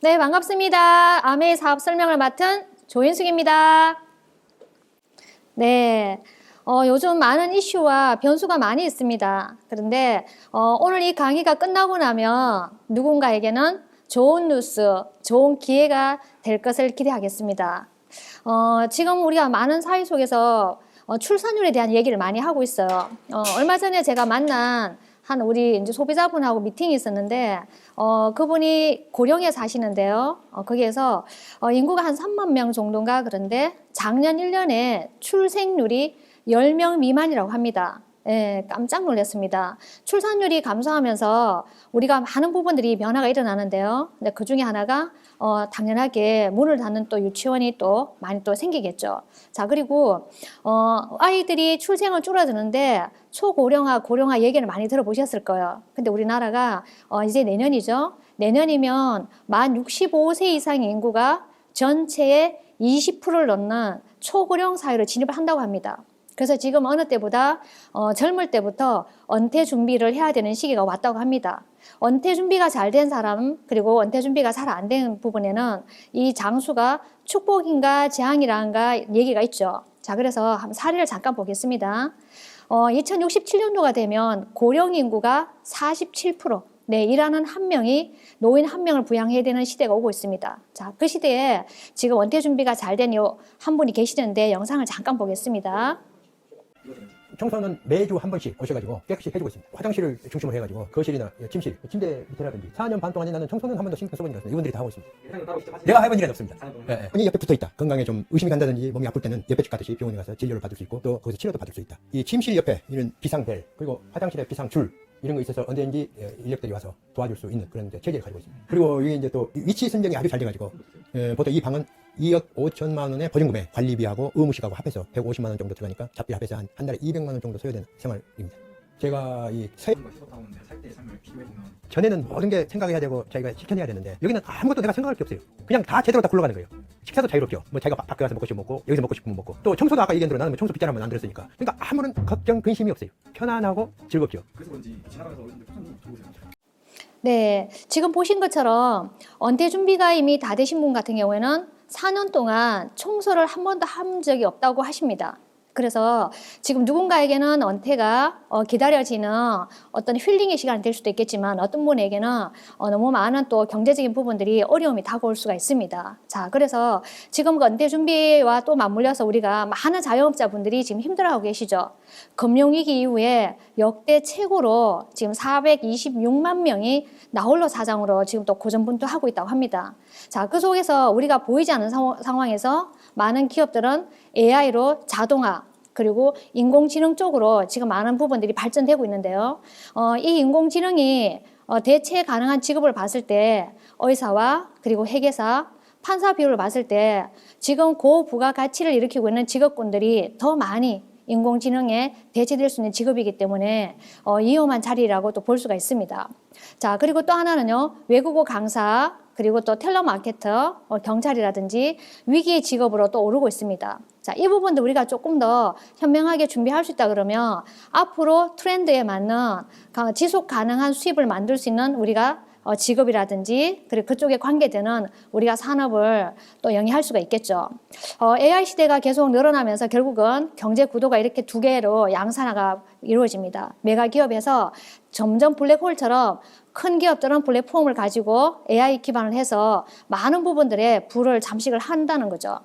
네, 반갑습니다. 아메이 사업 설명을 맡은 조인숙입니다. 네, 요즘 많은 이슈와 변수가 많이 있습니다. 그런데 오늘 이 강의가 끝나고 나면 누군가에게는 좋은 뉴스, 좋은 기회가 될 것을 기대하겠습니다. 지금 우리가 많은 사회 속에서 출산율에 대한 얘기를 많이 하고 있어요. 얼마 전에 제가 만난 우리 이제 소비자분하고 미팅이 있었는데, 그분이 고령에 사시는데요. 거기에서, 인구가 한 3만 명 정도인가 그런데 작년 1년에 출생률이 10명 미만이라고 합니다. 예, 깜짝 놀랐습니다. 출산율이 감소하면서 우리가 많은 부분들이 변화가 일어나는데요. 근데 그 중에 하나가 당연하게 문을 닫는 또 유치원이 또 많이 또 생기겠죠. 자, 그리고 아이들이 출생은 줄어드는데 초고령화, 고령화 얘기를 많이 들어보셨을 거예요. 근데 우리나라가 이제 내년이죠. 내년이면 만 65세 이상의 인구가 전체의 20%를 넘는 초고령 사회로 진입을 한다고 합니다. 그래서 지금 어느 때보다 젊을 때부터 은퇴 준비를 해야 되는 시기가 왔다고 합니다. 은퇴 준비가 잘 된 사람, 그리고 은퇴 준비가 잘 안 된 부분에는 이 장수가 축복인가 재앙이란가 얘기가 있죠. 자, 그래서 한번 사례를 잠깐 보겠습니다. 2067년도가 되면 고령 인구가 47%, 네, 일하는 한 명이 노인 한 명을 부양해야 되는 시대가 오고 있습니다. 자, 그 시대에 지금 은퇴 준비가 잘 된 한 분이 계시는데 영상을 잠깐 보겠습니다. 청소는 매주 한 번씩 오셔가지고 깨끗이 해주고 있습니다. 화장실을 중심으로 해가지고 거실이나 침실, 침대 밑에라든지 4년 반 동안에 나는 청소는 한 번도 신경 써본 적이 없습니다. 이분들이 다 하고 있습니다. 내가 해본 일은 없습니다. 손이 옆에 붙어 있다. 건강에 좀 의심이 간다든지 몸이 아플 때는 옆에 집 가듯이 병원에 가서 진료를 받을 수 있고 또 거기서 치료도 받을 수 있다. 이 침실 옆에 이런 비상벨, 그리고 화장실에 비상줄, 이런 거 있어서 언제든지 인력들이 와서 도와줄 수 있는 그런 체계를 가지고 있습니다. 그리고 이게 이제 또 위치 선정이 아주 잘 돼가지고 보통 이 방은 2억 5천만 원의 보증금에 관리비하고 의무식하고 합해서 150만 원 정도 들어가니까 잡비 합해서 한 달에 200만 원 정도 소요되는 생활입니다. 제가 이 살때 삶을 비교해보면 전에는 모든 게 생각해야 되고 자기가 실천해야 되는데 여기는 아무것도 내가 생각할 게 없어요. 그냥 다 제대로 다 굴러가는 거예요. 식사도 자유롭죠. 뭐 자기가 밖에 가서 먹고 싶으면 먹고 여기서 먹고 싶으면 먹고 또 청소도 아까 얘기한 대로 나는 뭐 청소 빗자루만 안 들었으니까 그러니까 아무런 걱정 근심이 없어요. 편안하고 즐겁죠. 그래서 그런지 지나가면서 어르신들 표정이 좋으세요. 네, 지금 보신 것처럼 은퇴 준비가 이미 다 되신 분 같은 경우에는 4년 동안 청소를 한 번도 한 적이 없다고 하십니다. 그래서 지금 누군가에게는 은퇴가 기다려지는 어떤 힐링의 시간이 될 수도 있겠지만 어떤 분에게는 너무 많은 또 경제적인 부분들이 어려움이 다가올 수가 있습니다. 자, 그래서 지금 그 은퇴 준비와 또 맞물려서 우리가 많은 자영업자분들이 지금 힘들어하고 계시죠. 금융위기 이후에 역대 최고로 지금 426만 명이 나홀로 사장으로 지금 또 고전분투하고 있다고 합니다. 자, 그 속에서 우리가 보이지 않는 상황에서 많은 기업들은 AI로 자동화 그리고 인공지능 쪽으로 지금 많은 부분들이 발전되고 있는데요. 이 인공지능이 대체 가능한 직업을 봤을 때 의사와 그리고 회계사, 판사 비율을 봤을 때 지금 고부가가치를 일으키고 있는 직업군들이 더 많이 인공지능에 대체될 수 있는 직업이기 때문에 위험한 자리라고 또 볼 수가 있습니다. 자, 그리고 또 하나는요, 외국어 강사, 그리고 또 텔레마케터, 경찰이라든지 위기의 직업으로 또 오르고 있습니다. 자, 이 부분도 우리가 조금 더 현명하게 준비할 수 있다 그러면 앞으로 트렌드에 맞는 지속 가능한 수입을 만들 수 있는 우리가 직업이라든지 그리고 그쪽에 관계되는 우리가 산업을 또 영위할 수가 있겠죠. AI 시대가 계속 늘어나면서 결국은 경제 구도가 이렇게 두 개로 양산화가 이루어집니다. 메가 기업에서 점점 블랙홀처럼 큰 기업들은 플랫폼을 가지고 AI 기반을 해서 많은 부분들의 부를 잠식을 한다는 거죠.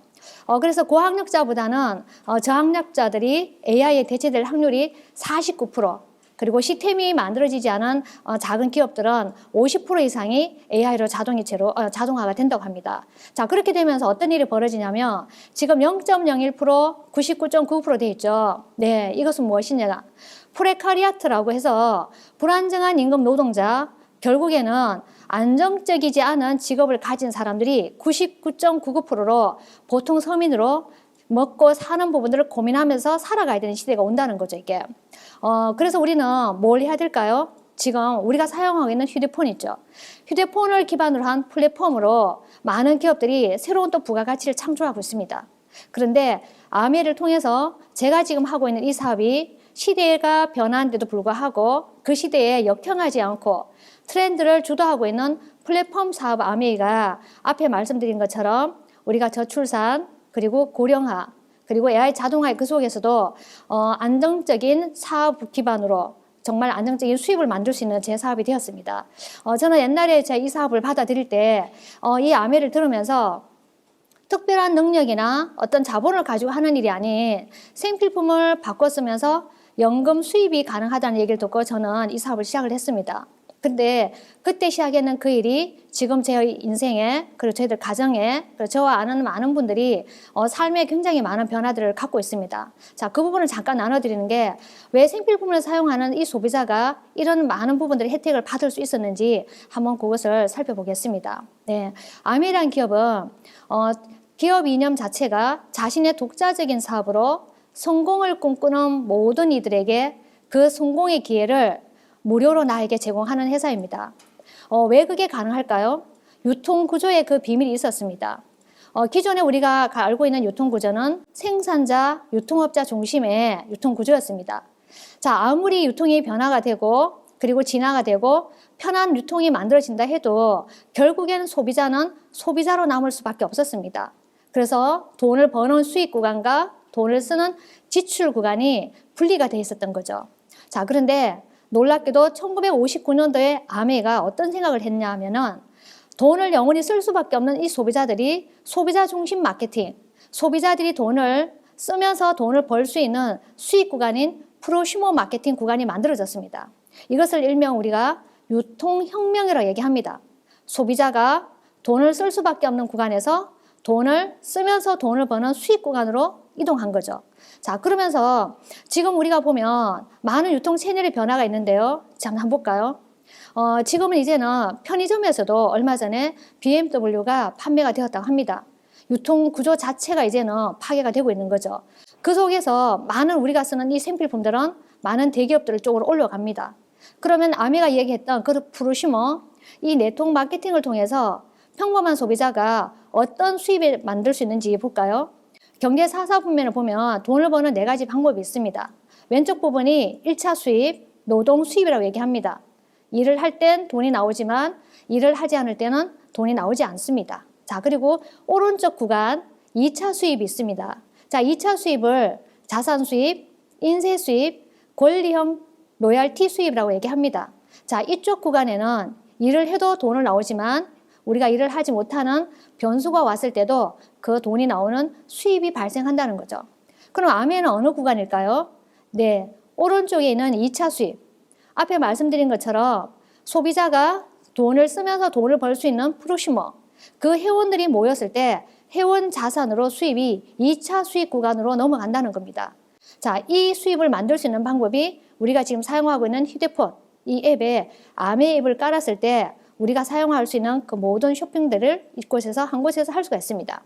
그래서 고학력자보다는 저학력자들이 AI에 대체될 확률이 49%, 그리고 시스템이 만들어지지 않은 작은 기업들은 50% 이상이 AI로 자동화가 된다고 합니다. 자, 그렇게 되면서 어떤 일이 벌어지냐면 지금 0.01%, 99.99% 돼 있죠. 네, 이것은 무엇이냐? 프레카리아트라고 해서 불안정한 임금 노동자, 결국에는 안정적이지 않은 직업을 가진 사람들이 99.99%로 보통 서민으로 먹고 사는 부분들을 고민하면서 살아가야 되는 시대가 온다는 거죠, 이게. 그래서 우리는 뭘 해야 될까요? 지금 우리가 사용하고 있는 휴대폰 있죠. 휴대폰을 기반으로 한 플랫폼으로 많은 기업들이 새로운 또 부가가치를 창조하고 있습니다. 그런데 아메를 통해서 제가 지금 하고 있는 이 사업이 시대가 변하는데도 불구하고 그 시대에 역행하지 않고 트렌드를 주도하고 있는 플랫폼 사업 아메이가 앞에 말씀드린 것처럼 우리가 저출산, 그리고 고령화, 그리고 AI 자동화 그 속에서도 안정적인 사업 기반으로 정말 안정적인 수입을 만들 수 있는 제 사업이 되었습니다. 저는 옛날에 제 이 사업을 받아들일 때 이 아메를 들으면서 특별한 능력이나 어떤 자본을 가지고 하는 일이 아닌 생필품을 바꿔 쓰면서 연금 수입이 가능하다는 얘기를 듣고 저는 이 사업을 시작을 했습니다. 근데 그때 시작했는 그 일이 지금 제 인생에, 그리고 저희들 가정에, 그리고 저와 아는 많은 분들이 삶에 굉장히 많은 변화들을 갖고 있습니다. 자, 그 부분을 잠깐 나눠드리는 게 왜 생필품을 사용하는 이 소비자가 이런 많은 부분들의 혜택을 받을 수 있었는지 한번 그것을 살펴보겠습니다. 네, 아메이라는 기업은 기업 이념 자체가 자신의 독자적인 사업으로 성공을 꿈꾸는 모든 이들에게 그 성공의 기회를 무료로 나에게 제공하는 회사입니다. 왜 그게 가능할까요? 유통구조에 그 비밀이 있었습니다. 기존에 우리가 알고 있는 유통구조는 생산자, 유통업자 중심의 유통구조였습니다. 자, 아무리 유통이 변화가 되고 그리고 진화가 되고 편한 유통이 만들어진다 해도 결국에는 소비자는 소비자로 남을 수밖에 없었습니다. 그래서 돈을 버는 수익 구간과 돈을 쓰는 지출 구간이 분리가 돼 있었던 거죠. 자, 그런데 놀랍게도 1959년도에 아메이가 어떤 생각을 했냐 하면은 돈을 영원히 쓸 수밖에 없는 이 소비자들이 소비자 중심 마케팅, 소비자들이 돈을 쓰면서 돈을 벌 수 있는 수익 구간인 프로슈머 마케팅 구간이 만들어졌습니다. 이것을 일명 우리가 유통혁명이라고 얘기합니다. 소비자가 돈을 쓸 수밖에 없는 구간에서 돈을 쓰면서 돈을 버는 수익 구간으로 이동한 거죠. 자, 그러면서 지금 우리가 보면 많은 유통 채널의 변화가 있는데요. 자, 한번 볼까요? 지금은 이제는 편의점에서도 얼마 전에 BMW가 판매가 되었다고 합니다. 유통 구조 자체가 이제는 파괴가 되고 있는 거죠. 그 속에서 많은 우리가 쓰는 이 생필품들은 많은 대기업들 쪽으로 올라갑니다. 그러면 아메가 얘기했던 그 프로슈머, 이 네트워크 마케팅을 통해서 평범한 소비자가 어떤 수입을 만들 수 있는지 볼까요? 경제 사사분면을 보면 돈을 버는 4가지 방법이 있습니다. 왼쪽 부분이 1차 수입, 노동 수입이라고 얘기합니다. 일을 할 땐 돈이 나오지만 일을 하지 않을 때는 돈이 나오지 않습니다. 자, 그리고 오른쪽 구간 2차 수입이 있습니다. 자, 2차 수입을 자산 수입, 인쇄 수입, 권리형 로얄티 수입이라고 얘기합니다. 자, 이쪽 구간에는 일을 해도 돈을 나오지만 우리가 일을 하지 못하는 변수가 왔을 때도 그 돈이 나오는 수입이 발생한다는 거죠. 그럼 아메는 어느 구간일까요? 네, 오른쪽에 있는 2차 수입. 앞에 말씀드린 것처럼 소비자가 돈을 쓰면서 돈을 벌 수 있는 프로슈머, 그 회원들이 모였을 때 회원 자산으로 수입이 2차 수입 구간으로 넘어간다는 겁니다. 자, 이 수입을 만들 수 있는 방법이 우리가 지금 사용하고 있는 휴대폰, 이 앱에 아메 앱을 깔았을 때 우리가 사용할 수 있는 그 모든 쇼핑들을 이곳에서 한 곳에서 할 수가 있습니다.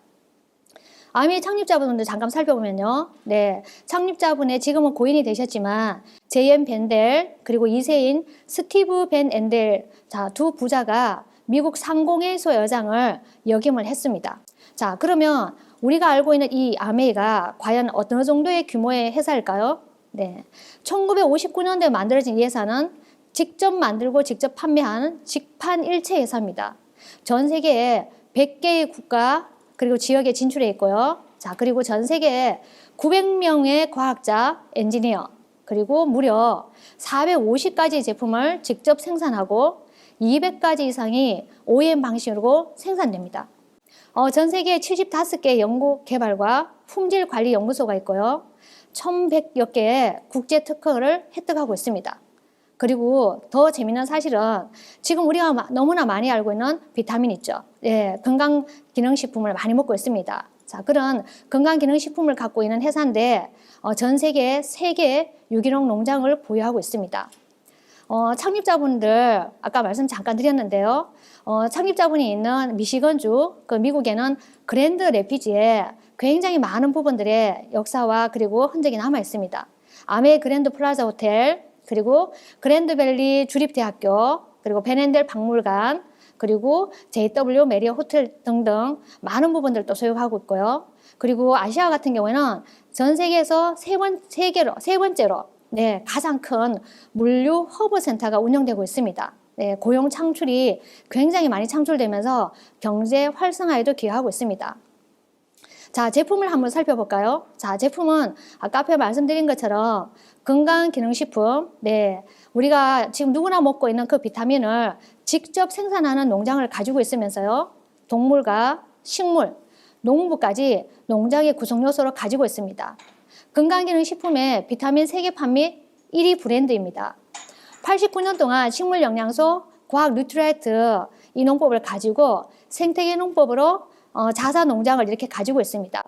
아메 창립자분들 잠깐 살펴보면요. 네, 창립자분의 지금은 고인이 되셨지만 제이엠 벤델 그리고 2세인 스티브 벤 앤델, 자, 두 부자가 미국 상공회의소 여장을 역임을 했습니다. 자, 그러면 우리가 알고 있는 이 아메이가 과연 어느 정도의 규모의 회사일까요? 네, 1959년도에 만들어진 이 회사는 직접 만들고 직접 판매하는 직판일체 회사입니다. 전 세계에 100개의 국가 그리고 지역에 진출해 있고요. 자, 그리고 전 세계에 900명의 과학자, 엔지니어, 그리고 무려 450가지 제품을 직접 생산하고 200가지 이상이 OEM 방식으로 생산됩니다. 전 세계에 75개의 연구 개발과 품질 관리 연구소가 있고요. 1100여 개의 국제 특허를 획득하고 있습니다. 그리고 더 재미있는 사실은 지금 우리가 너무나 많이 알고 있는 비타민 있죠. 예, 건강기능식품을 많이 먹고 있습니다. 자, 그런 건강기능식품을 갖고 있는 회사인데 전 세계에 3개의 유기농 농장을 보유하고 있습니다. 창립자분들 아까 말씀 잠깐 드렸는데요. 창립자분이 있는 미시건주, 그 미국에는 그랜드 레피지에 굉장히 많은 부분들의 역사와 그리고 흔적이 남아 있습니다. 아메 그랜드 플라자 호텔, 그리고 그랜드밸리 주립대학교, 그리고 벤앤델 박물관, 그리고 JW 메리어 호텔 등등 많은 부분들 또 소유하고 있고요. 그리고 아시아 같은 경우에는 전 세계에서 세 번째로 네, 가장 큰 물류 허브 센터가 운영되고 있습니다. 네, 고용 창출이 굉장히 많이 창출되면서 경제 활성화에도 기여하고 있습니다. 자, 제품을 한번 살펴볼까요? 자, 제품은 아까 앞에 말씀드린 것처럼 건강기능식품, 네, 우리가 지금 누구나 먹고 있는 그 비타민을 직접 생산하는 농장을 가지고 있으면서요, 동물과 식물, 농부까지 농장의 구성요소를 가지고 있습니다. 건강기능식품의 비타민 세계 판매 1위 브랜드입니다. 89년 동안 식물 영양소, 과학 뉴트라이트 이 농법을 가지고 생태계 농법으로 자사 농장을 이렇게 가지고 있습니다.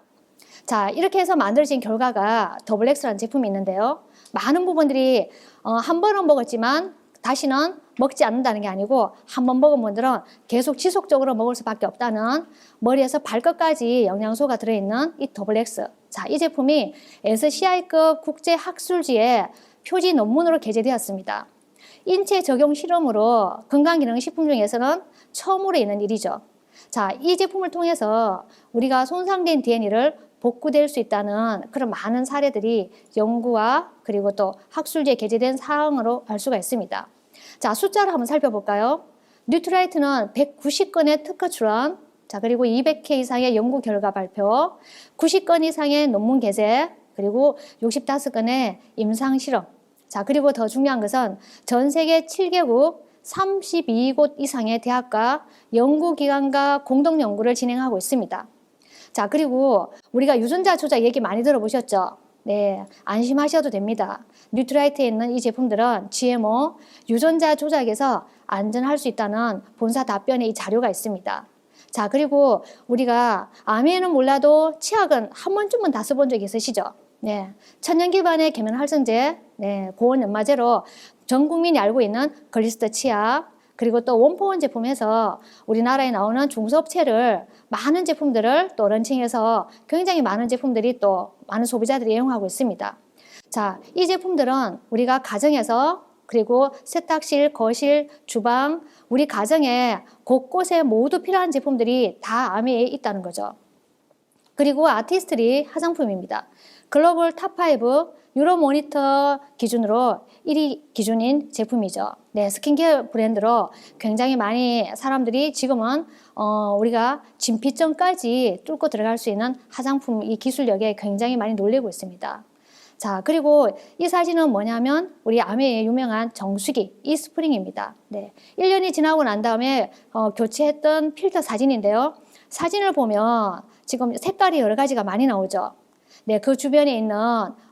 자, 이렇게 해서 만들어진 결과가 더블엑스라는 제품이 있는데요. 많은 부분들이 한 번은 먹었지만 다시는 먹지 않는다는 게 아니고 한 번 먹은 분들은 계속 지속적으로 먹을 수밖에 없다는 머리에서 발끝까지 영양소가 들어있는 이 더블엑스. 자, 이 제품이 SCI급 국제학술지에 표지 논문으로 게재되었습니다. 인체 적용 실험으로 건강기능식품 중에서는 처음으로 있는 일이죠. 자, 이 제품을 통해서 우리가 손상된 DNA를 복구될 수 있다는 그런 많은 사례들이 연구와 그리고 또 학술지에 게재된 사항으로 알 수가 있습니다. 자, 숫자를 한번 살펴볼까요? 뉴트라이트는 190건의 특허 출원, 자, 그리고 200회 이상의 연구 결과 발표, 90건 이상의 논문 게재, 그리고 65건의 임상 실험. 자, 그리고 더 중요한 것은 전 세계 7개국 32곳 이상의 대학과 연구기관과 공동 연구를 진행하고 있습니다. 자, 그리고 우리가 유전자 조작 얘기 많이 들어보셨죠? 네, 안심하셔도 됩니다. 뉴트라이트에 있는 이 제품들은 GMO, 유전자 조작에서 안전할 수 있다는 본사 답변의 이 자료가 있습니다. 자, 그리고 우리가 아미에는 몰라도 치약은 한 번쯤은 다 써본 적 있으시죠? 네, 천연 기반의 계면 활성제, 네, 고온 연마제로 전 국민이 알고 있는 글리스터 치약, 그리고 또 원포원 제품에서 우리나라에 나오는 중소업체를 많은 제품들을 또 런칭해서 굉장히 많은 제품들이 또 많은 소비자들이 이용하고 있습니다. 자, 이 제품들은 우리가 가정에서 그리고 세탁실, 거실, 주방, 우리 가정에 곳곳에 모두 필요한 제품들이 다 아미에 있다는 거죠. 그리고 아티스트리 화장품입니다. 글로벌 탑5 유로 모니터 기준으로 1위 기준인 제품이죠. 네, 스킨케어 브랜드로 굉장히 많이 사람들이 지금은 우리가 진피점까지 뚫고 들어갈 수 있는 화장품 이 기술력에 굉장히 많이 놀리고 있습니다. 자, 그리고 이 사진은 뭐냐면 우리 아메의 유명한 정수기 이스프링입니다. 네, 1년이 지나고 난 다음에 교체했던 필터 사진인데요. 사진을 보면 지금 색깔이 여러 가지가 많이 나오죠. 네, 그 주변에 있는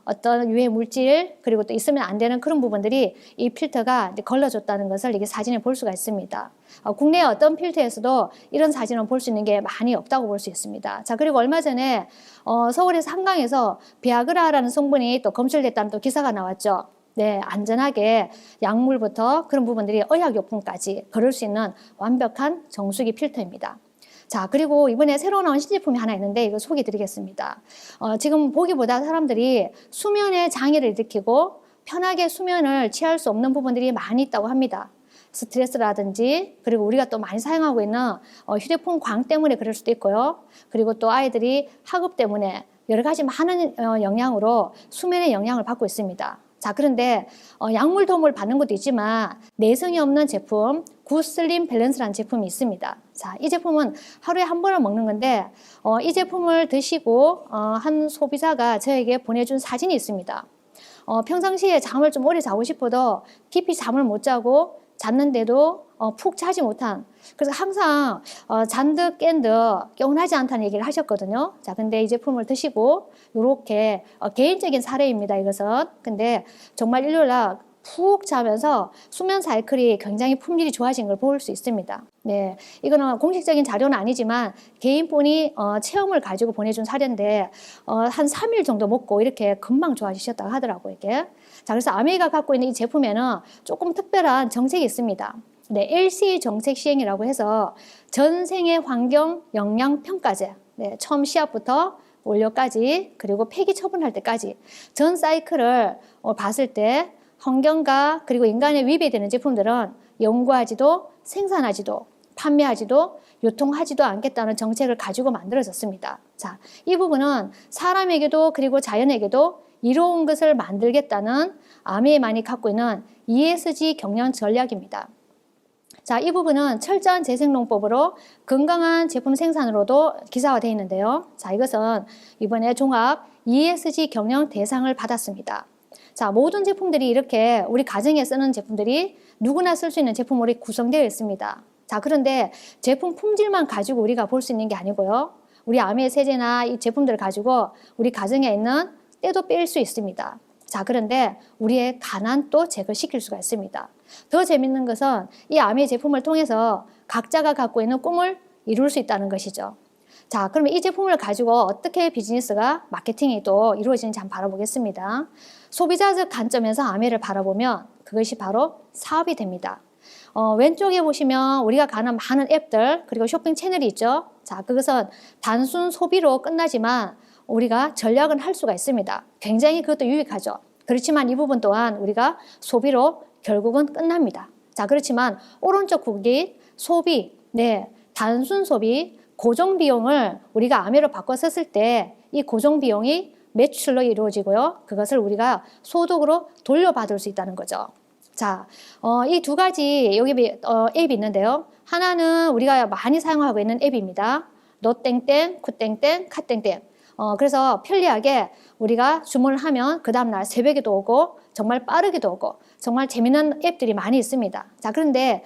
어떤 유해 물질 그리고 또 있으면 안 되는 그런 부분들이 이 필터가 이제 걸러줬다는 것을 이게 사진에 볼 수가 있습니다. 국내 어떤 필터에서도 이런 사진을 볼 수 있는 게 많이 없다고 볼 수 있습니다. 자, 그리고 얼마 전에 서울에서 한강에서 비아그라라는 성분이 또 검출됐다는 또 기사가 나왔죠. 네, 안전하게 약물부터 그런 부분들이 의약용품까지 걸을 수 있는 완벽한 정수기 필터입니다. 자, 그리고 이번에 새로 나온 신제품이 하나 있는데 이거 소개해드리겠습니다. 지금 보기보다 사람들이 수면에 장애를 일으키고 편하게 수면을 취할 수 없는 부분들이 많이 있다고 합니다. 스트레스라든지 그리고 우리가 또 많이 사용하고 있는 휴대폰 광 때문에 그럴 수도 있고요. 그리고 또 아이들이 학업 때문에 여러 가지 많은 영향으로 수면에 영향을 받고 있습니다. 자, 그런데 약물 도움을 받는 것도 있지만 내성이 없는 제품 굿슬림 밸런스라는 제품이 있습니다. 자, 이 제품은 하루에 한 번을 먹는 건데 이 제품을 드시고 한 소비자가 저에게 보내준 사진이 있습니다. 평상시에 잠을 좀 오래 자고 싶어도 깊이 잠을 못 자고 잤는데도 푹 자지 못한, 그래서 항상 잔득 깬득 개운하지 않다는 얘기를 하셨거든요. 자, 근데 이 제품을 드시고 이렇게 개인적인 사례입니다, 이것은. 근데 정말 일요일날 푹 자면서 수면 사이클이 굉장히 품질이 좋아진 걸 볼 수 있습니다. 네, 이거는 공식적인 자료는 아니지만 개인분이 체험을 가지고 보내준 사례인데 한 3일 정도 먹고 이렇게 금방 좋아지셨다고 하더라고요, 이게. 자, 그래서 아메이가 갖고 있는 이 제품에는 조금 특별한 정책이 있습니다. 네, LC 정책 시행이라고 해서 전생의 환경 영양 평가제, 네, 처음 시합부터 원료까지 그리고 폐기 처분할 때까지 전 사이클을 봤을 때 환경과 그리고 인간에 위배되는 제품들은 연구하지도 생산하지도 판매하지도 유통하지도 않겠다는 정책을 가지고 만들어졌습니다. 자, 이 부분은 사람에게도 그리고 자연에게도 이로운 것을 만들겠다는 아메만이 갖고 있는 ESG 경영 전략입니다. 자, 이 부분은 철저한 재생농법으로 건강한 제품 생산으로도 기사화되어 있는데요. 자, 이것은 이번에 종합 ESG 경영 대상을 받았습니다. 자, 모든 제품들이 이렇게 우리 가정에 쓰는 제품들이 누구나 쓸 수 있는 제품으로 구성되어 있습니다. 자, 그런데 제품 품질만 가지고 우리가 볼 수 있는 게 아니고요. 우리 아메 세제나 이 제품들을 가지고 우리 가정에 있는 때도 뺄 수 있습니다. 자, 그런데 우리의 가난도 제거시킬 수가 있습니다. 더 재밌는 것은 이 아메 제품을 통해서 각자가 갖고 있는 꿈을 이룰 수 있다는 것이죠. 자, 그러면 이 제품을 가지고 어떻게 비즈니스가 마케팅이 또 이루어지는지 한번 바라보겠습니다. 소비자적 관점에서 아메를 바라보면 그것이 바로 사업이 됩니다. 왼쪽에 보시면 우리가 가는 많은 앱들 그리고 쇼핑 채널이 있죠. 자, 그것은 단순 소비로 끝나지만 우리가 전략은 할 수가 있습니다. 굉장히 그것도 유익하죠. 그렇지만 이 부분 또한 우리가 소비로 결국은 끝납니다. 자, 그렇지만 오른쪽 국이 소비, 네, 단순 소비, 고정 비용을 우리가 아메로 바꿔 썼을 때 이 고정 비용이 매출로 이루어지고요. 그것을 우리가 소득으로 돌려받을 수 있다는 거죠. 자, 이 두 가지 여기 앱이 있는데요. 하나는 우리가 많이 사용하고 있는 앱입니다. 노땡땡, 쿠땡땡, 카땡땡. 그래서 편리하게 우리가 주문을 하면 그 다음날 새벽에도 오고 정말 빠르게도 오고 정말 재미있는 앱들이 많이 있습니다. 자, 그런데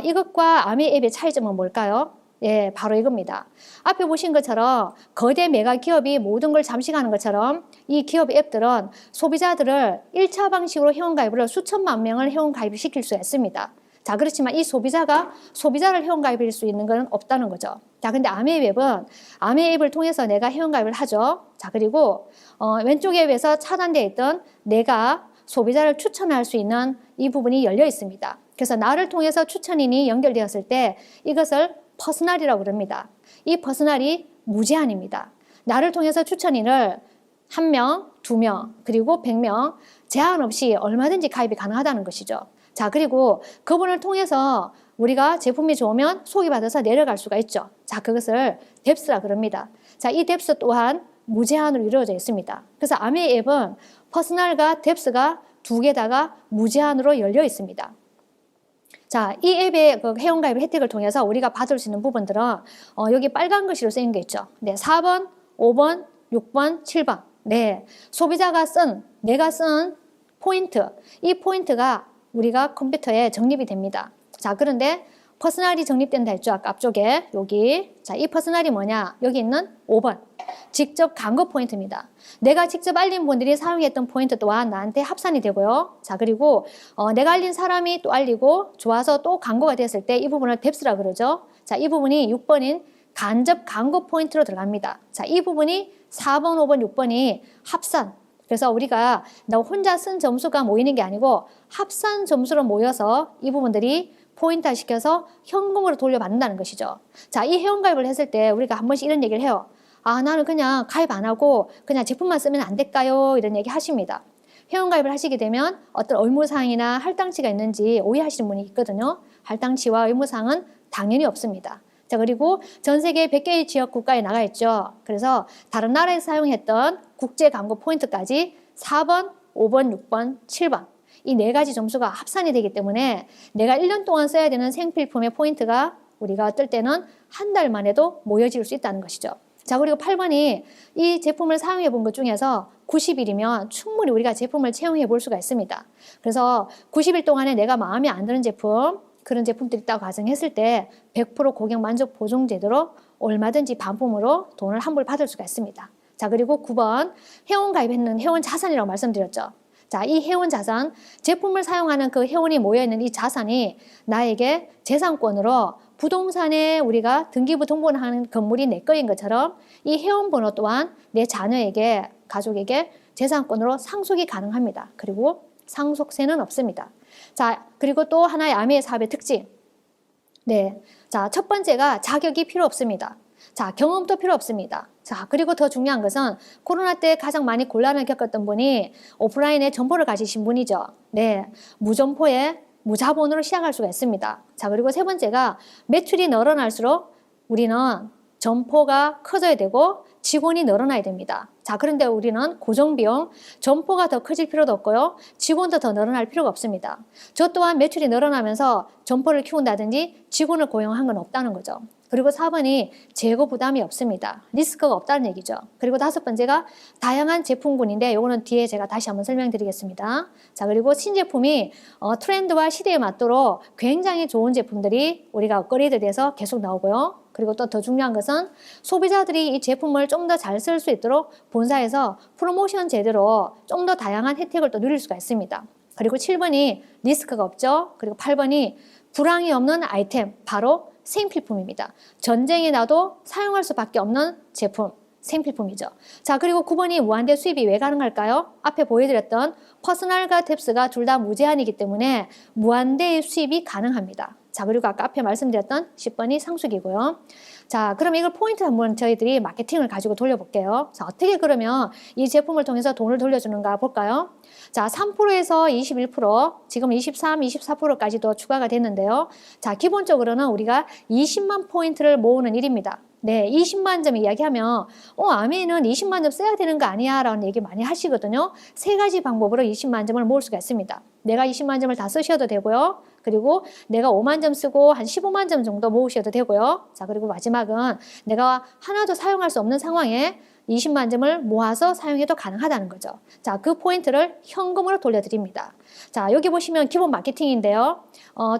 이것과 아메 앱의 차이점은 뭘까요? 예, 바로 이겁니다. 앞에 보신 것처럼 거대 메가 기업이 모든 걸 잠식하는 것처럼 이 기업 앱들은 소비자들을 1차 방식으로 회원가입을 수천만 명을 회원가입을 시킬 수 있습니다. 자, 그렇지만 이 소비자가 소비자를 회원가입할 수 있는 건 없다는 거죠. 자, 근데 아메 앱은 아메 앱을 통해서 내가 회원가입을 하죠. 자, 그리고 왼쪽 앱에서 차단되어 있던 내가 소비자를 추천할 수 있는 이 부분이 열려 있습니다. 그래서 나를 통해서 추천인이 연결되었을 때 이것을 퍼스널이라고 그럽니다. 이 퍼스널이 무제한입니다. 나를 통해서 추천인을 1명, 2명, 그리고 100명 제한 없이 얼마든지 가입이 가능하다는 것이죠. 자, 그리고 그분을 통해서 우리가 제품이 좋으면 소개받아서 내려갈 수가 있죠. 자, 그것을 뎁스라 그럽니다. 자, 이 뎁스 또한 무제한으로 이루어져 있습니다. 그래서 아메 앱은 퍼스널과 뎁스가 두 개다가 무제한으로 열려 있습니다. 자, 이 앱의 그 회원가입 혜택을 통해서 우리가 받을 수 있는 부분들은 여기 빨간 글씨로 쓰인 게 있죠. 네, 4번, 5번, 6번, 7번. 네, 소비자가 내가 쓴 포인트, 이 포인트가 우리가 컴퓨터에 적립이 됩니다. 자, 그런데 퍼스널이 적립된다 했죠. 아까 앞쪽에 여기. 자, 이 퍼스널이 뭐냐? 여기 있는 5번. 직접 광고 포인트입니다. 내가 직접 알린 분들이 사용했던 포인트 또한 나한테 합산이 되고요. 자, 그리고 내가 알린 사람이 또 알리고 좋아서 또 광고가 됐을 때 이 부분을 뎁스라 그러죠. 자, 이 부분이 6번인 간접 광고 포인트로 들어갑니다. 자, 이 부분이 4번, 5번, 6번이 합산. 그래서 우리가 나 혼자 쓴 점수가 모이는 게 아니고 합산 점수로 모여서 이 부분들이 포인트화 시켜서 현금으로 돌려받는다는 것이죠. 자, 이 회원가입을 했을 때 우리가 한 번씩 이런 얘기를 해요. 아, 나는 그냥 가입 안 하고 그냥 제품만 쓰면 안 될까요? 이런 얘기 하십니다. 회원가입을 하시게 되면 어떤 의무사항이나 할당치가 있는지 오해하시는 분이 있거든요. 할당치와 의무사항은 당연히 없습니다. 자, 그리고 전 세계 100개의 지역 국가에 나가 있죠. 그래서 다른 나라에서 사용했던 국제 광고 포인트까지 4번, 5번, 6번, 7번 이 네 가지 점수가 합산이 되기 때문에 내가 1년 동안 써야 되는 생필품의 포인트가 우리가 어떨 때는 한 달 만에도 모여질 수 있다는 것이죠. 자, 그리고 8번이 이 제품을 사용해 본 것 중에서 90일이면 충분히 우리가 제품을 채용해 볼 수가 있습니다. 그래서 90일 동안에 내가 마음에 안 드는 제품, 그런 제품들이 있다고 가정했을 때 100% 고객 만족 보증 제도로 얼마든지 반품으로 돈을 환불 받을 수가 있습니다. 자, 그리고 9번 회원 가입했는 회원 자산이라고 말씀드렸죠. 자, 이 회원 자산, 제품을 사용하는 그 회원이 모여있는 이 자산이 나에게 재산권으로 부동산에 우리가 등기부 등본을 하는 건물이 내 거인 것처럼 이 회원 번호 또한 내 자녀에게, 가족에게 재산권으로 상속이 가능합니다. 그리고 상속세는 없습니다. 자, 그리고 또 하나의 아메 사업의 특징. 네. 자, 첫 번째가 자격이 필요 없습니다. 자, 경험도 필요 없습니다. 자, 그리고 더 중요한 것은 코로나 때 가장 많이 곤란을 겪었던 분이 오프라인에 점포를 가지신 분이죠. 네. 무점포에 무자본으로 시작할 수가 있습니다. 자, 그리고 세 번째가 매출이 늘어날수록 우리는 점포가 커져야 되고 직원이 늘어나야 됩니다. 자, 그런데 우리는 고정비용, 점포가 더 커질 필요도 없고요. 직원도 더 늘어날 필요가 없습니다. 저 또한 매출이 늘어나면서 점포를 키운다든지 직원을 고용한 건 없다는 거죠. 그리고 4번이 재고 부담이 없습니다. 리스크가 없다는 얘기죠. 그리고 5번째가 다양한 제품군인데 이거는 뒤에 제가 다시 한번 설명드리겠습니다. 자, 그리고 신제품이 트렌드와 시대에 맞도록 굉장히 좋은 제품들이 우리가 업그레이드 돼서 계속 나오고요. 그리고 또 더 중요한 것은 소비자들이 이 제품을 좀 더 잘 쓸 수 있도록 본사에서 프로모션 제대로 좀 더 다양한 혜택을 또 누릴 수가 있습니다. 그리고 7번이 리스크가 없죠. 그리고 8번이 불황이 없는 아이템, 바로 생필품입니다. 전쟁이 나도 사용할 수밖에 없는 제품, 생필품이죠. 자, 그리고 9번이 무한대 수입이 왜 가능할까요? 앞에 보여드렸던 퍼스널과 탭스가 둘 다 무제한이기 때문에 무한대의 수입이 가능합니다. 자, 그리고 아까 앞에 말씀드렸던 10번이 상수기고요. 자, 그럼 이걸 포인트 한번 저희들이 마케팅을 가지고 돌려볼게요. 자, 어떻게 그러면 이 제품을 통해서 돈을 돌려주는가 볼까요? 자, 3%에서 21%, 지금 23, 24%까지도 추가가 됐는데요. 자, 기본적으로는 우리가 20만 포인트를 모으는 일입니다. 네, 20만 점 이야기하면 아미는 20만 점 써야 되는 거 아니야? 라는 얘기 많이 하시거든요. 3가지 방법으로 20만 점을 모을 수가 있습니다. 내가 20만 점을 다 쓰셔도 되고요. 그리고 내가 5만 점 쓰고 한 15만 점 정도 모으셔도 되고요. 자, 그리고 마지막은 내가 하나도 사용할 수 없는 상황에 20만 점을 모아서 사용해도 가능하다는 거죠. 자, 그 포인트를 현금으로 돌려드립니다. 자, 여기 보시면 기본 마케팅인데요.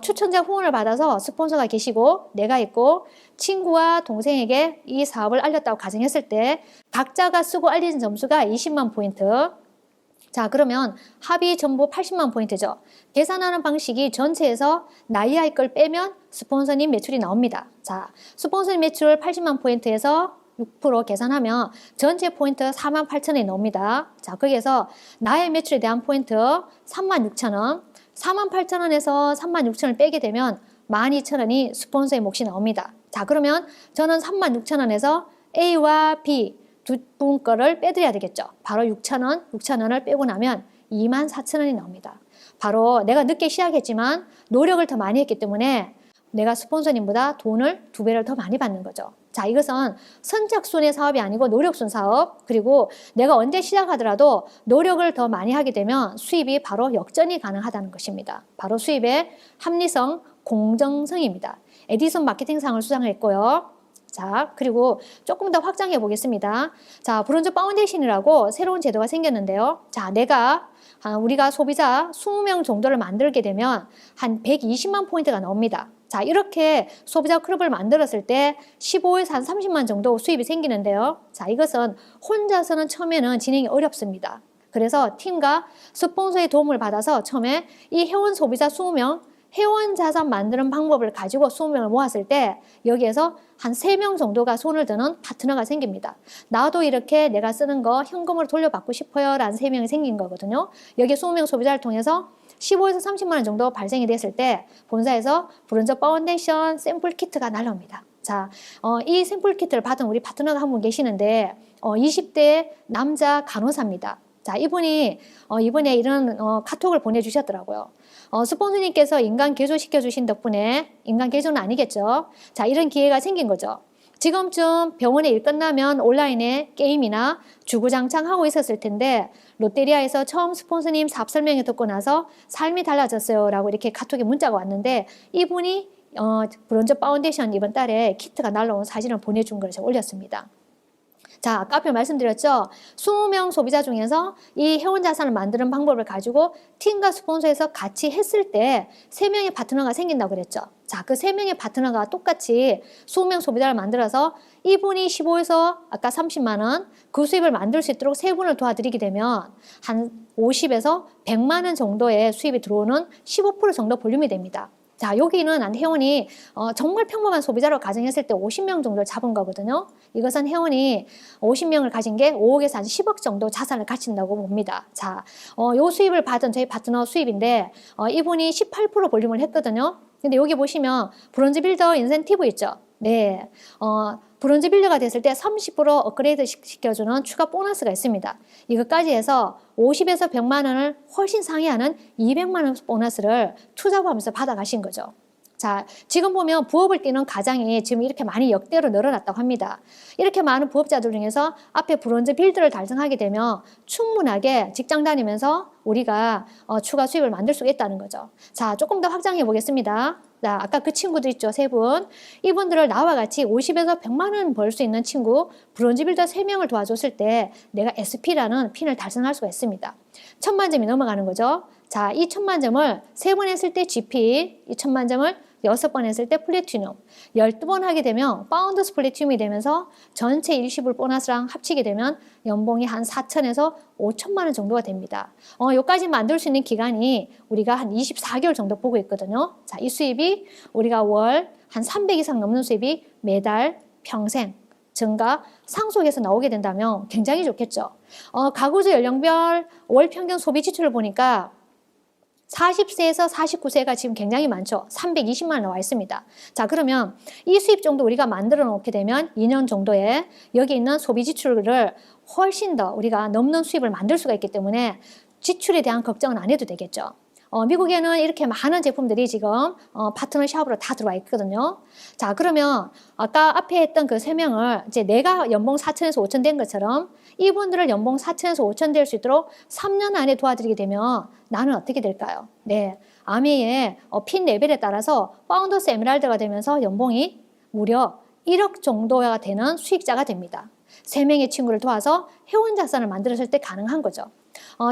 추천자 후원을 받아서 스폰서가 계시고 내가 있고 친구와 동생에게 이 사업을 알렸다고 가정했을 때 각자가 쓰고 알려진 점수가 20만 포인트. 자, 그러면 합이 전부 80만 포인트죠. 계산하는 방식이 전체에서 나이아이 걸 빼면 스폰서님 매출이 나옵니다. 자, 스폰서님 매출 80만 포인트에서 6% 계산하면 전체 포인트 48,000원이 나옵니다. 자, 거기에서 나의 매출에 대한 포인트 36,000원, 48,000원에서 36,000원을 빼게 되면 12,000원이 스폰서의 몫이 나옵니다. 자, 그러면 저는 36,000원에서 A와 B 두 분 거를 빼드려야 되겠죠. 바로 6,000원, 6,000원을 빼고 나면 24,000원이 나옵니다. 바로 내가 늦게 시작했지만 노력을 더 많이 했기 때문에 내가 스폰서님보다 돈을 2배를 더 많이 받는 거죠. 자, 이것은 선착순의 사업이 아니고 노력순 사업, 그리고 내가 언제 시작하더라도 노력을 더 많이 하게 되면 수입이 바로 역전이 가능하다는 것입니다. 바로 수입의 합리성, 공정성입니다. 에디슨 마케팅상을 수상했고요. 자, 그리고 조금 더 확장해 보겠습니다. 자, 브론즈 파운데이션이라고 새로운 제도가 생겼는데요. 자, 우리가 소비자 20명 정도를 만들게 되면 한 120만 포인트가 나옵니다. 자, 이렇게 소비자 클럽을 만들었을 때 15에서 한 30만 정도 수입이 생기는데요. 자, 이것은 혼자서는 처음에는 진행이 어렵습니다. 그래서 팀과 스폰서의 도움을 받아서 처음에 이 회원 소비자 20명, 회원 자산 만드는 방법을 가지고 20명을 모았을 때 여기에서 한 3명 정도가 손을 드는 파트너가 생깁니다. 나도 이렇게 내가 쓰는 거 현금으로 돌려받고 싶어요 라는 3명이 생긴 거거든요. 여기 20명 소비자를 통해서 15에서 30만 원 정도 발생이 됐을 때 본사에서 브론즈 파운데이션 샘플 키트가 날라옵니다. 자, 이 샘플 키트를 받은 우리 파트너가 한 분 계시는데 20대 남자 간호사입니다. 자, 이분이 이번에 이런 카톡을 보내주셨더라고요. 스폰서님께서 인간 개조 시켜주신 덕분에, 인간 개조는 아니겠죠. 자, 이런 기회가 생긴 거죠. 지금쯤 병원에 일 끝나면 온라인에 게임이나 주구장창 하고 있었을 텐데 롯데리아에서 처음 스폰서님 사업 설명회 듣고 나서 삶이 달라졌어요 라고 이렇게 카톡에 문자가 왔는데 이분이 브론즈 파운데이션 이번 달에 키트가 날라온 사진을 보내준 걸 제가 올렸습니다. 자, 아까 앞에 말씀드렸죠. 20명 소비자 중에서 이 회원 자산을 만드는 방법을 가지고 팀과 스폰서에서 같이 했을 때 3명의 파트너가 생긴다고 그랬죠. 자, 그 3명의 파트너가 똑같이 20명 소비자를 만들어서 이분이 15에서 아까 30만 원 그 수입을 만들 수 있도록 3분을 도와드리게 되면 한 50에서 100만 원 정도의 수입이 들어오는 15% 정도 볼륨이 됩니다. 자, 여기는 회원이 정말 평범한 소비자로 가정했을 때 50명 정도를 잡은 거거든요. 이것은 회원이 50명을 가진 게 5억에서 한 10억 정도 자산을 갖춘다고 봅니다. 자, 요 수입을 받은 저희 파트너 수입인데 이분이 18% 볼륨을 했거든요. 근데 여기 보시면 브론즈 빌더 인센티브 있죠. 네, 브론즈 빌더가 됐을 때 30% 업그레이드 시켜주는 추가 보너스가 있습니다. 이것까지 해서 50에서 100만 원을 훨씬 상회하는 200만 원 보너스를 투자하면서 받아가신 거죠. 자, 지금 보면 부업을 뛰는 가장이 지금 이렇게 많이 역대로 늘어났다고 합니다. 이렇게 많은 부업자들 중에서 앞에 브론즈 빌드를 달성하게 되면 충분하게 직장 다니면서 우리가 추가 수입을 만들 수 있다는 거죠. 자, 조금 더 확장해 보겠습니다. 자, 아까 그 친구들 있죠, 세 분. 이분들을 나와 같이 50에서 100만 원 벌 수 있는 친구, 브론즈 빌더 3명을 도와줬을 때 내가 SP라는 핀을 달성할 수가 있습니다. 1000만 점이 넘어가는 거죠. 자, 이 1000만 점을 3번 했을 때 GP, 이 1000만 점을 6번 했을 때 플래티넘, 12번 하게 되면 파운더스 플래티넘이 되면서 전체 일시불 보너스랑 합치게 되면 연봉이 한 4천에서 5천만 원 정도가 됩니다. 요까지 만들 수 있는 기간이 우리가 한 24개월 정도 보고 있거든요. 자, 이 수입이 우리가 월 한 300 이상 넘는 수입이 매달 평생 증가, 상속에서 나오게 된다면 굉장히 좋겠죠. 가구주 연령별 월 평균 소비 지출을 보니까 40세에서 49세가 지금 굉장히 많죠. 320만 원 나와 있습니다. 자, 그러면 이 수입 정도 우리가 만들어 놓게 되면 2년 정도에 여기 있는 소비 지출을 훨씬 더 우리가 넘는 수입을 만들 수가 있기 때문에 지출에 대한 걱정은 안 해도 되겠죠. 미국에는 이렇게 많은 제품들이 지금 파트너샵으로 다 들어와 있거든요. 자, 그러면 아까 앞에 했던 그 3명을 이제 내가 연봉 4천에서 5천 된 것처럼 이분들을 연봉 4천에서 5천 될 수 있도록 3년 안에 도와드리게 되면 나는 어떻게 될까요? 네, 아메의 핀 레벨에 따라서 파운더스 에메랄드가 되면서 연봉이 무려 1억 정도가 되는 수익자가 됩니다. 3명의 친구를 도와서 회원 자산을 만들었을 때 가능한 거죠.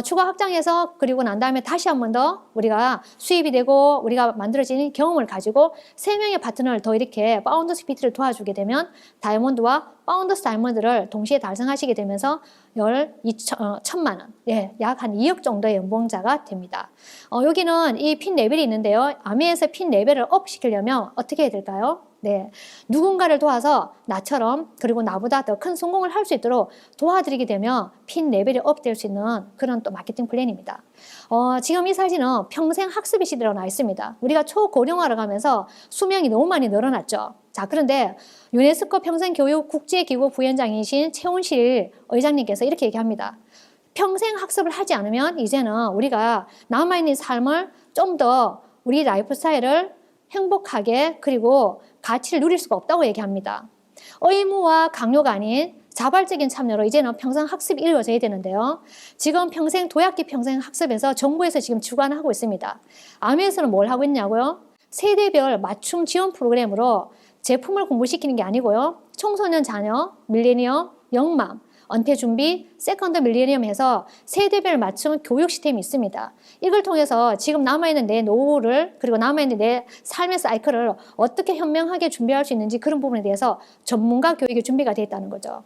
추가 확장해서 그리고 난 다음에 다시 한 번 더 우리가 수입이 되고 우리가 만들어진 경험을 가지고 3명의 파트너를 더 이렇게 파운더스 PT를 도와주게 되면 다이아몬드와 파운더스 다이아몬드를 동시에 달성하시게 되면서 1,000만 원, 예, 약 한 2억 정도의 연봉자가 됩니다. 여기는 이 핀 레벨이 있는데요. 아메에서 핀 레벨을 업 시키려면 어떻게 해야 될까요? 네, 누군가를 도와서 나처럼 그리고 나보다 더 큰 성공을 할 수 있도록 도와드리게 되면 핀 레벨이 업 될 수 있는 그런 또 마케팅 플랜입니다. 지금 이 사진은 평생 학습의 시대로 나와 있습니다. 우리가 초고령화를 가면서 수명이 너무 많이 늘어났죠. 자, 그런데 유네스코 평생교육 국제기구 부위원장이신 최훈실 의장님께서 이렇게 얘기합니다. 평생 학습을 하지 않으면 이제는 우리가 남아있는 삶을 좀 더 우리 라이프 스타일을 행복하게 그리고 가치를 누릴 수가 없다고 얘기합니다. 의무와 강요가 아닌 자발적인 참여로 이제는 평생 학습이 이루어져야 되는데요. 지금 평생 도약기 평생 학습에서 정부에서 지금 주관하고 있습니다. 아메에서는 뭘 하고 있냐고요? 세대별 맞춤 지원 프로그램으로 제품을 공부시키는 게 아니고요. 청소년 자녀, 밀레니엄, 영맘, 은퇴 준비, 세컨드 밀레니엄 해서 세대별 맞춤 교육 시스템이 있습니다. 이걸 통해서 지금 남아있는 내 노후를 그리고 남아있는 내 삶의 사이클을 어떻게 현명하게 준비할 수 있는지 그런 부분에 대해서 전문가 교육이 준비가 되어 있다는 거죠.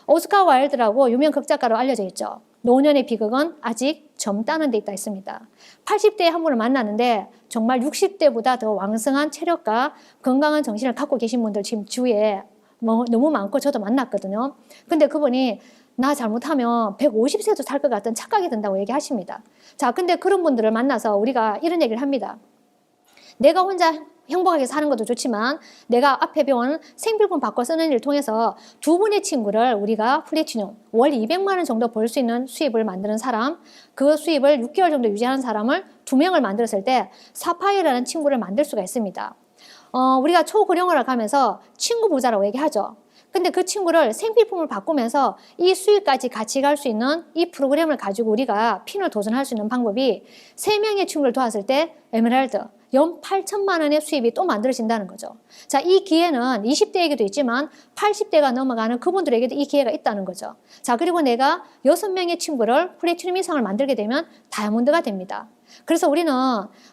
오스카 와일드라고 유명 극작가로 알려져 있죠. 노년의 비극은 아직 젊다는 데 있다 있습니다. 80대에 한 분을 만났는데 정말 60대보다 더 왕성한 체력과 건강한 정신을 갖고 계신 분들 지금 주위에 너무 많고 저도 만났거든요. 근데 그분이 나 잘못하면 150세도 살 것 같은 착각이 든다고 얘기하십니다. 자, 근데 그런 분들을 만나서 우리가 이런 얘기를 합니다. 내가 혼자 행복하게 사는 것도 좋지만 내가 앞에 배운 생필품 바꿔 쓰는 일을 통해서 두 분의 친구를 우리가 플래티넘 월 200만 원 정도 벌 수 있는 수입을 만드는 사람, 그 수입을 6개월 정도 유지하는 사람을 2명을 만들었을 때 사파이어라는 친구를 만들 수가 있습니다. 우리가 초고령화를 가면서 친구 부자라고 얘기하죠. 근데 그 친구를 생필품을 바꾸면서 이 수익까지 같이 갈 수 있는 이 프로그램을 가지고 우리가 핀을 도전할 수 있는 방법이 3명의 친구를 도왔을 때 에메랄드 연 8천만 원의 수입이 또 만들어진다는 거죠. 자, 이 기회는 20대에게도 있지만 80대가 넘어가는 그분들에게도 이 기회가 있다는 거죠. 자, 그리고 내가 6명의 친구를 플래티넘 이상을 만들게 되면 다이아몬드가 됩니다. 그래서 우리는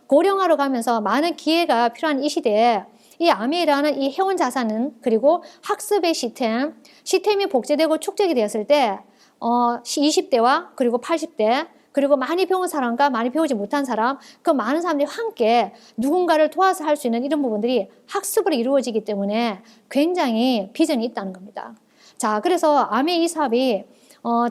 고령화로 가면서 많은 기회가 필요한 이 시대에 이 아메이라는 이 회원 자산은 그리고 학습의 시스템이 복제되고 축적이 되었을 때 20대와 그리고 80대 그리고 많이 배운 사람과 많이 배우지 못한 사람, 그 많은 사람들이 함께 누군가를 도와서 할 수 있는 이런 부분들이 학습으로 이루어지기 때문에 굉장히 비전이 있다는 겁니다. 자, 그래서 아메이 이 사업이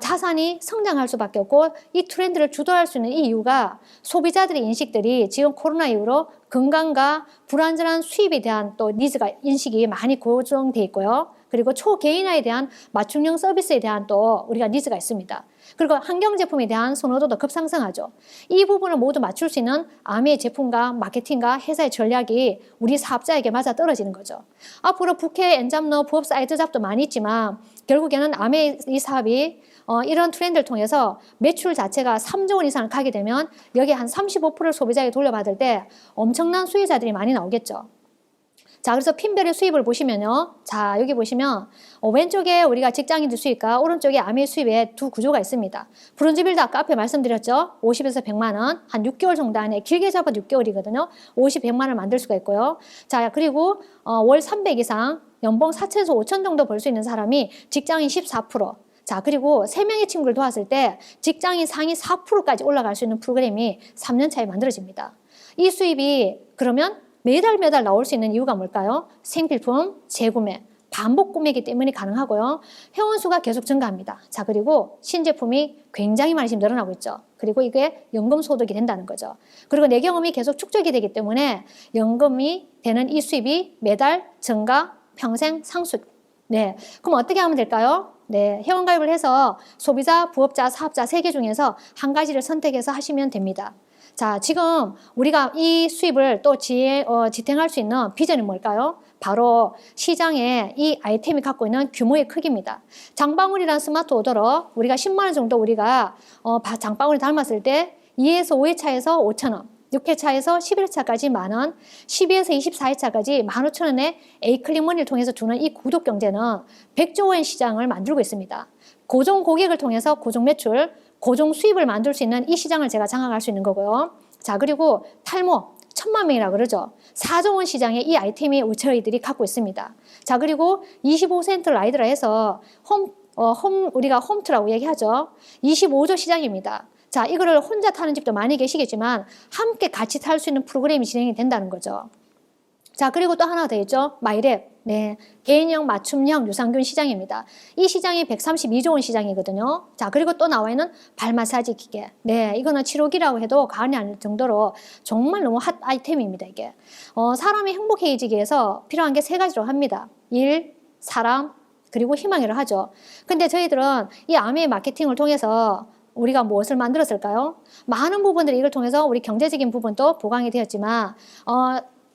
자산이 성장할 수밖에 없고 이 트렌드를 주도할 수 있는 이 이유가 소비자들의 인식들이 지금 코로나 이후로 건강과 불완전한 수입에 대한 또 니즈가 인식이 많이 고정돼 있고요. 그리고 초개인화에 대한 맞춤형 서비스에 대한 또 우리가 니즈가 있습니다. 그리고 환경 제품에 대한 선호도도 급상승하죠. 이 부분을 모두 맞출 수 있는 아메의 제품과 마케팅과 회사의 전략이 우리 사업자에게 맞아 떨어지는 거죠. 앞으로 부캐, 엔잡러, 부업 사이트 잡도 많이 있지만 결국에는 아메의 이 사업이 이런 트렌드를 통해서 매출 자체가 3조 원 이상을 가게 되면 여기 한 35%를 소비자에게 돌려받을 때 엄청난 수혜자들이 많이 나오겠죠. 자, 그래서 핀별의 수입을 보시면요. 자, 여기 보시면 왼쪽에 우리가 직장인들 수입과 오른쪽에 아메 수입의 두 구조가 있습니다. 브론즈빌드 아까 앞에 말씀드렸죠. 50에서 100만 원, 한 6개월 정도 안에 길게 잡아도 6개월이거든요. 50, 100만 원을 만들 수가 있고요. 자, 그리고 월 300 이상, 연봉 4천에서 5천 정도 벌 수 있는 사람이 직장인 14%. 자, 그리고 3명의 친구를 도왔을 때 직장인 상위 4%까지 올라갈 수 있는 프로그램이 3년 차에 만들어집니다. 이 수입이 그러면 매달 나올 수 있는 이유가 뭘까요? 생필품, 재구매, 반복 구매이기 때문에 가능하고요. 회원수가 계속 증가합니다. 자, 그리고 신제품이 굉장히 많이 지금 늘어나고 있죠. 그리고 이게 연금 소득이 된다는 거죠. 그리고 내 경험이 계속 축적이 되기 때문에 연금이 되는 이 수입이 매달 증가, 평생 상승. 네, 그럼 어떻게 하면 될까요? 네, 회원가입을 해서 소비자, 부업자, 사업자 3개 중에서 한 가지를 선택해서 하시면 됩니다. 자, 지금 우리가 이 수입을 또 지탱할 수 있는 비전이 뭘까요? 바로 시장에 이 아이템이 갖고 있는 규모의 크기입니다. 장방울이라는 스마트 오더러 우리가 10만 원 정도 우리가 장방울이 닮았을 때 2에서 5회차에서 5천 원, 6회차에서 11회차까지 만 원, 12에서 24회차까지 15,000원의 에이클릭머니를 통해서 주는 이 구독 경제는 100조 원 시장을 만들고 있습니다. 고정 고객을 통해서 고정 매출, 고정 수입을 만들 수 있는 이 시장을 제가 장악할 수 있는 거고요. 자, 그리고 탈모 1,000만 명이라 그러죠. 4조 원 시장에 이 아이템이 저희들이 갖고 있습니다. 자, 그리고 25센트 라이드라 해서 우리가 홈트라고 얘기하죠. 25조 시장입니다. 자, 이거를 혼자 타는 집도 많이 계시겠지만 함께 같이 탈 수 있는 프로그램이 진행이 된다는 거죠. 자, 그리고 또 하나 더 있죠. 마이랩. 네, 개인형 맞춤형 유산균 시장입니다. 이 시장이 132조 원 시장이거든요. 자, 그리고 또 나와 있는 발 마사지 기계. 네, 이거는 치료기라고 해도 과언이 아닐 정도로 정말 너무 핫 아이템입니다, 이게. 사람이 행복해지기 위해서 필요한 게 3가지로 합니다. 일, 사람, 그리고 희망이라 하죠. 근데 저희들은 이 아메의 마케팅을 통해서 우리가 무엇을 만들었을까요? 많은 부분들이 이걸 통해서 우리 경제적인 부분도 보강이 되었지만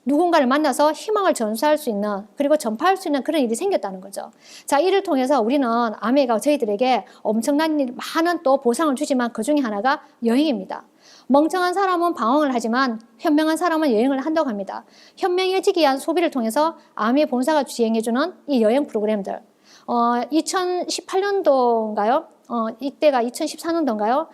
누군가를 만나서 희망을 전수할 수 있는 그리고 전파할 수 있는 그런 일이 생겼다는 거죠. 자, 이를 통해서 우리는 아메가 저희들에게 엄청난 많은 또 보상을 주지만 그 중에 하나가 여행입니다. 멍청한 사람은 방황을 하지만 현명한 사람은 여행을 한다고 합니다. 현명해지기 위한 소비를 통해서 아메 본사가 주행해주는 이 여행 프로그램들 2018년도인가요? 이때가 2014년도인가요?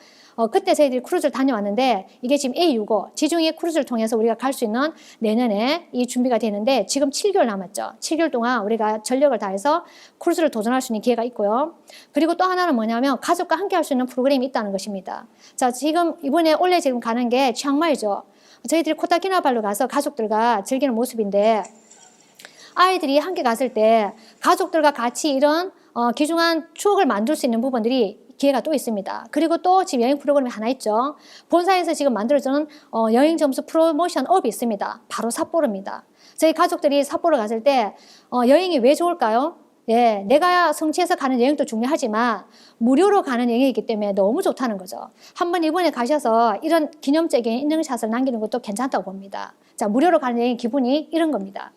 그때 저희들이 크루즈를 다녀왔는데 이게 지금 A65 지중해 크루즈를 통해서 우리가 갈 수 있는 내년에 이 준비가 되는데 지금 7개월 남았죠. 7개월 동안 우리가 전력을 다해서 크루즈를 도전할 수 있는 기회가 있고요. 그리고 또 하나는 뭐냐면 가족과 함께 할 수 있는 프로그램이 있다는 것입니다. 자, 지금 이번에 올해 지금 가는 게 치앙마이죠. 저희들이 코타키나발루 가서 가족들과 즐기는 모습인데 아이들이 함께 갔을 때 가족들과 같이 이런 귀중한 추억을 만들 수 있는 부분들이 기회가 또 있습니다. 그리고 또 지금 여행 프로그램이 하나 있죠. 본사에서 지금 만들어주는 여행 점수 프로모션 업이 있습니다. 바로 삿포로입니다. 저희 가족들이 삿포로 갔을 때 여행이 왜 좋을까요? 예, 내가 성취해서 가는 여행도 중요하지만 무료로 가는 여행이기 때문에 너무 좋다는 거죠. 한번 이번에 가셔서 이런 기념적인 인증샷을 남기는 것도 괜찮다고 봅니다. 자, 무료로 가는 여행 기분이 이런 겁니다.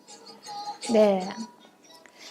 네.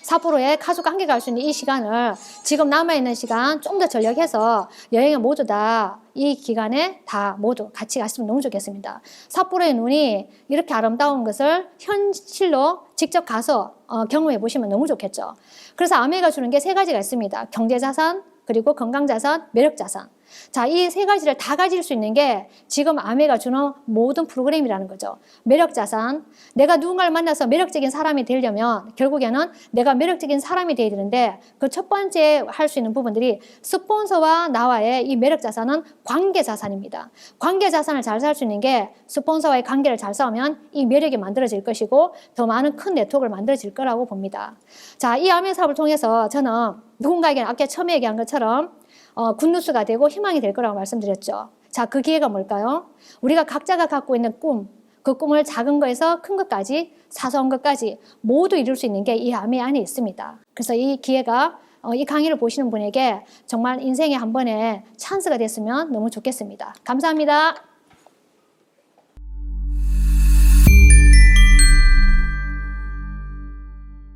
삿포로에 가족과 함께 갈 수 있는 이 시간을 지금 남아있는 시간 좀 더 전력해서 여행을 모두 다 이 기간에 다 모두 같이 갔으면 너무 좋겠습니다. 삿포로의 눈이 이렇게 아름다운 것을 현실로 직접 가서 경험해 보시면 너무 좋겠죠. 그래서 아메가 주는 게 3가지가 있습니다. 경제자산, 그리고 건강자산, 매력자산. 자, 이 3가지를 다 가질 수 있는 게 지금 아메가 주는 모든 프로그램이라는 거죠. 매력자산. 내가 누군가를 만나서 매력적인 사람이 되려면 결국에는 내가 매력적인 사람이 되어야 되는데 그 첫 번째 할 수 있는 부분들이 스폰서와 나와의 이 매력자산은 관계자산입니다. 관계자산을 잘 살 수 있는 게 스폰서와의 관계를 잘 쌓으면 이 매력이 만들어질 것이고 더 많은 큰 네트워크를 만들어질 거라고 봅니다. 자, 이 아메 사업을 통해서 저는 누군가에게는 아까 처음에 얘기한 것처럼 굿뉴스가 되고 희망이 될 거라고 말씀드렸죠. 자, 그 기회가 뭘까요? 우리가 각자가 갖고 있는 꿈, 그 꿈을 작은 거에서 큰 것까지, 사소한 것까지 모두 이룰 수 있는 게 이 암의 안에 있습니다. 그래서 이 기회가 이 강의를 보시는 분에게 정말 인생의 한 번의 찬스가 됐으면 너무 좋겠습니다. 감사합니다.